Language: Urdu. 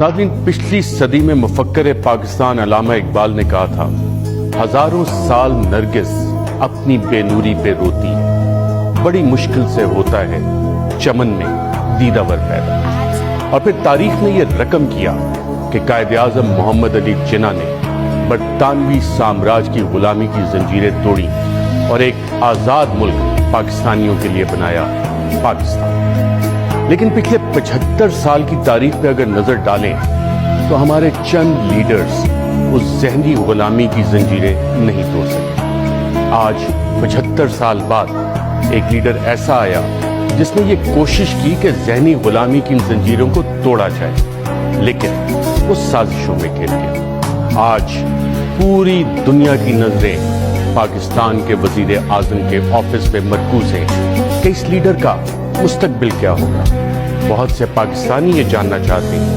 ناظرین، پچھلی صدی میں مفکر پاکستان علامہ اقبال نے کہا تھا، ہزاروں سال نرگس اپنی بے نوری پہ روتی ہے، بڑی مشکل سے ہوتا ہے چمن میں دیدہ ور پیدا۔ اور پھر تاریخ نے یہ رقم کیا کہ قائد اعظم محمد علی جناح نے برطانوی سامراج کی غلامی کی زنجیریں توڑی اور ایک آزاد ملک پاکستانیوں کے لیے بنایا پاکستان۔ لیکن پچھلے 75 سال کی تاریخ پہ اگر نظر ڈالیں تو ہمارے چند لیڈرز اس ذہنی غلامی کی زنجیریں نہیں توڑ سکے۔ آج 75 سال بعد ایک لیڈر ایسا آیا جس نے یہ کوشش کی کہ ذہنی غلامی کی ان زنجیروں کو توڑا جائے، لیکن وہ سازشوں میں گر گیا۔ آج پوری دنیا کی نظریں پاکستان کے وزیر اعظم کے آفس پہ مرکوز ہیں کہ اس لیڈر کا مستقبل کیا ہوگا۔ بہت سے پاکستانی یہ جاننا چاہتے ہیں